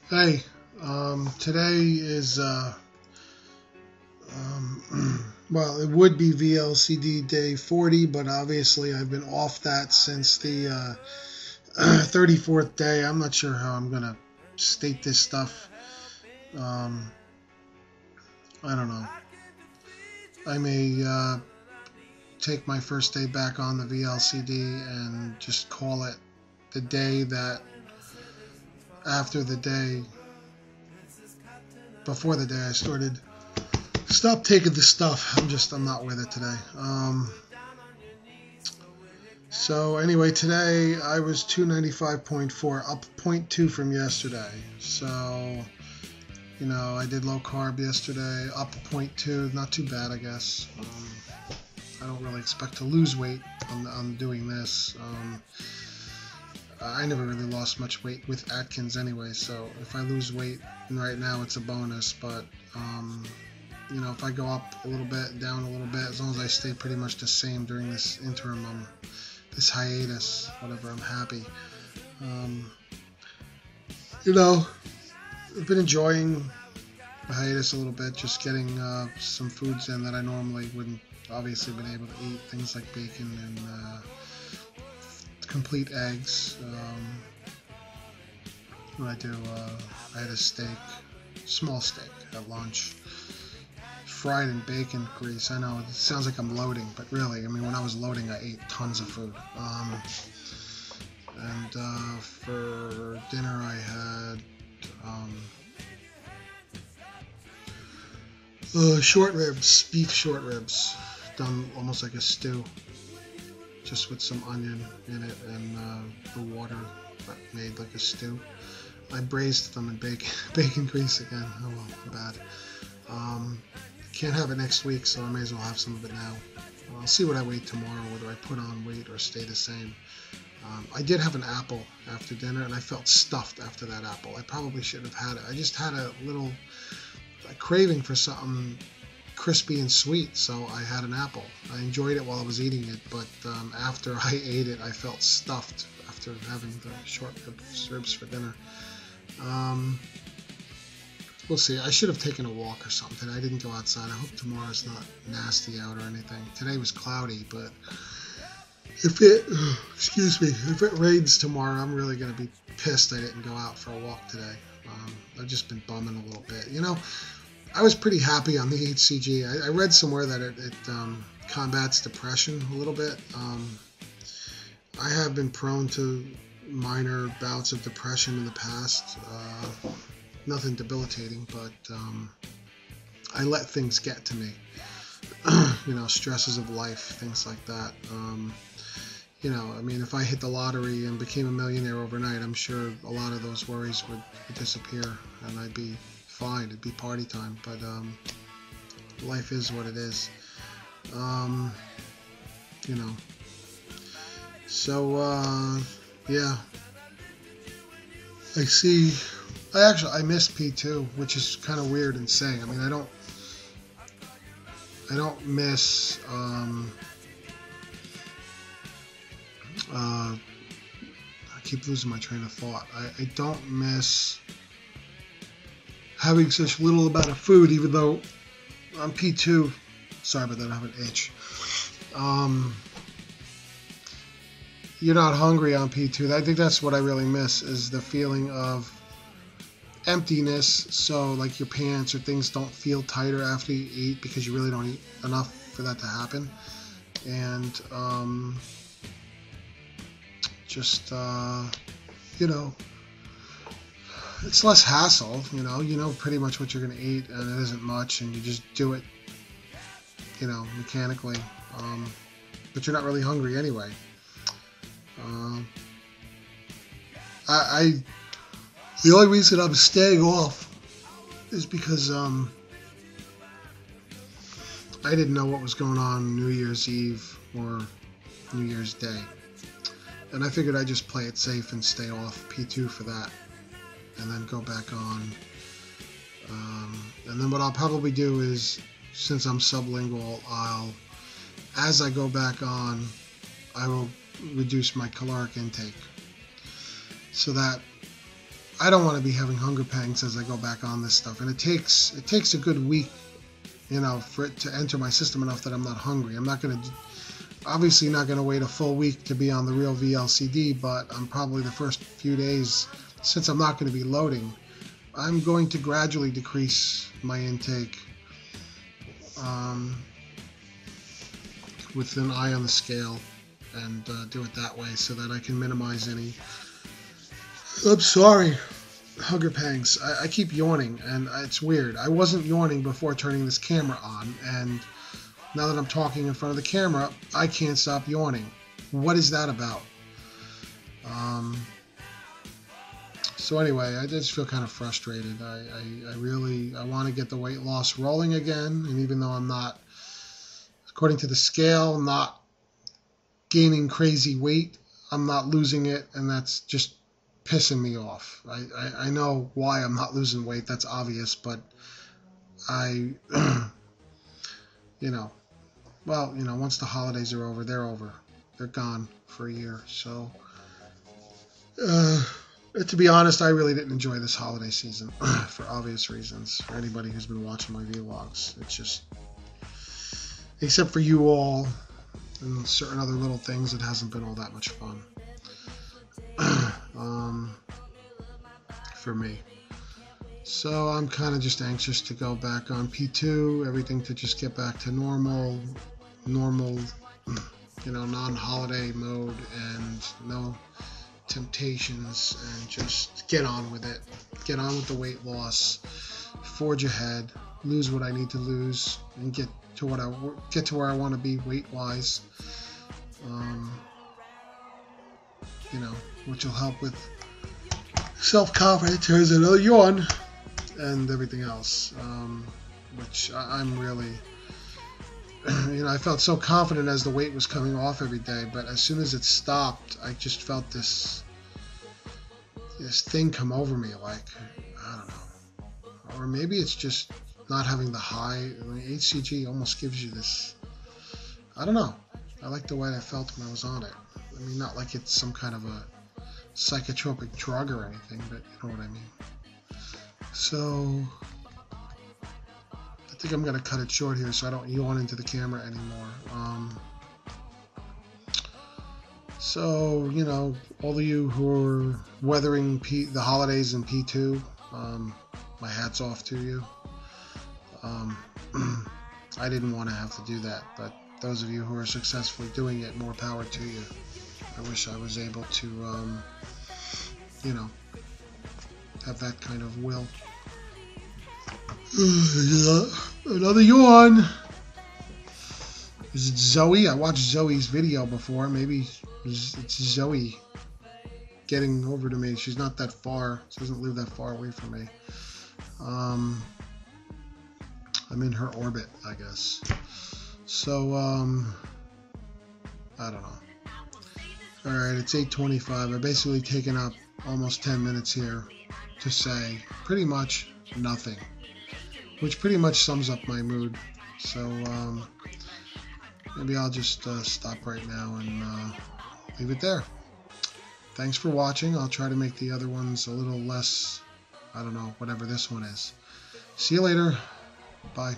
Hey, today is, well, it would be VLCD day 40, but obviously I've been off that since the 34th day. I'm not sure how I'm going to state this stuff. Um, I don't know. I may take my first day back on the VLCD and just call it the day that after the day, before the day I started. Stop taking the stuff. I'm not with it today. So anyway, today I was 295.4, up zero point 0.2 from yesterday. So, I did low carb yesterday, up 0.2, not too bad, I guess. I don't really expect to lose weight on doing this. I never really lost much weight with Atkins anyway, so if I lose weight right now, it's a bonus, but if I go up a little bit, down a little bit, as long as I stay pretty much the same during this interim, this hiatus, whatever, I'm happy. I've been enjoying the hiatus a little bit, just getting some foods in that I normally wouldn't obviously been able to eat, things like bacon and complete eggs. What I do, I had a steak, small steak at lunch, fried in bacon grease. I know it sounds like I'm loading, but really, when I was loading, I ate tons of food. And for dinner, I had short ribs, beef short ribs, done almost like a stew, just with some onion in it and the water made like a stew. I braised them in bacon grease again. Oh well, bad. Can't have it next week, so I may as well have some of it now. I'll see what I weigh tomorrow, whether I put on weight or stay the same. I did have an apple after dinner, and I felt stuffed after that apple. I probably shouldn't have had it. I just had a craving for something crispy and sweet, so I had an apple. I enjoyed it while I was eating it, but after I ate it, I felt stuffed after having the short ribs for dinner. We'll see. I should have taken a walk or something. I didn't go outside. I hope tomorrow's not nasty out or anything. Today was cloudy, but if it rains tomorrow, I'm really going to be pissed I didn't go out for a walk today. I've just been bumming a little bit. I was pretty happy on the HCG. I read somewhere that it combats depression a little bit. I have been prone to minor bouts of depression in the past. Nothing debilitating, but I let things get to me. Stresses of life, things like that. If I hit the lottery and became a millionaire overnight, I'm sure a lot of those worries would disappear and I'd be fine. It'd be party time, but life is what it is. So, yeah. I miss P2, which is kind of weird in saying. I don't miss I keep losing my train of thought. I don't miss having such little amount of food, even though on P2, sorry about that, I have an itch. You're not hungry on P2. I think that's what I really miss, is the feeling of emptiness. So like your pants or things don't feel tighter after you eat because you really don't eat enough for that to happen. And it's less hassle. You know pretty much what you're going to eat, and it isn't much, and you just do it mechanically, but you're not really hungry anyway. The only reason I'm staying off is because I didn't know what was going on New Year's Eve or New Year's Day, and I figured I'd just play it safe and stay off P2 for that, and then go back on. And then what I'll probably do is, since I'm sublingual, as I go back on, I will reduce my caloric intake, so that I don't want to be having hunger pangs as I go back on this stuff, and it takes a good week, you know, for it to enter my system enough that I'm not hungry. I'm not going to, obviously not going to wait a full week to be on the real VLCD, but I'm probably the first few days, since I'm not going to be loading, I'm going to gradually decrease my intake with an eye on the scale, and do it that way so that I can minimize any, I'm sorry, hunger pangs. I keep yawning, and it's weird. I wasn't yawning before turning this camera on, and now that I'm talking in front of the camera, I can't stop yawning. What is that about? So anyway, I just feel kind of frustrated. I want to get the weight loss rolling again, and even though I'm not, according to the scale, not gaining crazy weight, I'm not losing it, and that's just pissing me off. I know why I'm not losing weight, that's obvious, but I, you know, well, you know, once the holidays are over, they're over. They're gone for a year, so, to be honest, I really didn't enjoy this holiday season for obvious reasons. For anybody who's been watching my vlogs, it's just, except for you all and certain other little things, it hasn't been all that much fun for me. So I'm kind of just anxious to go back on P2, everything to just get back to normal, you know, non-holiday mode and no temptations, and just get on with it. Get on with the weight loss, forge ahead, lose what I need to lose, and get to where I want to be weight-wise. You know, which will help with self-confidence. There's another yawn, and everything else, which I'm really, you know, I felt so confident as the weight was coming off every day, but as soon as it stopped, I just felt this thing come over me, like, I don't know, or maybe it's just not having the high. I mean, HCG almost gives you this, I don't know, I like the way I felt when I was on it. I mean, not like it's some kind of a psychotropic drug or anything, but you know what I mean. So I think I'm going to cut it short here so I don't yawn into the camera anymore. So, you know, all of you who are weathering the holidays in P2, my hat's off to you. I didn't want to have to do that, but those of you who are successfully doing it, more power to you. I wish I was able to, you know, have that kind of will. Another yawn. Is it Zoe? I watched Zoe's video before. Maybe it's Zoe getting over to me. She's not that far. She doesn't live that far away from me. I'm in her orbit, I guess. So, I don't know. Alright, it's 8:25. I've basically taken up almost 10 minutes here to say pretty much nothing, which pretty much sums up my mood. So, maybe I'll just stop right now and leave it there. Thanks for watching. I'll try to make the other ones a little less, I don't know, whatever this one is. See you later. Bye.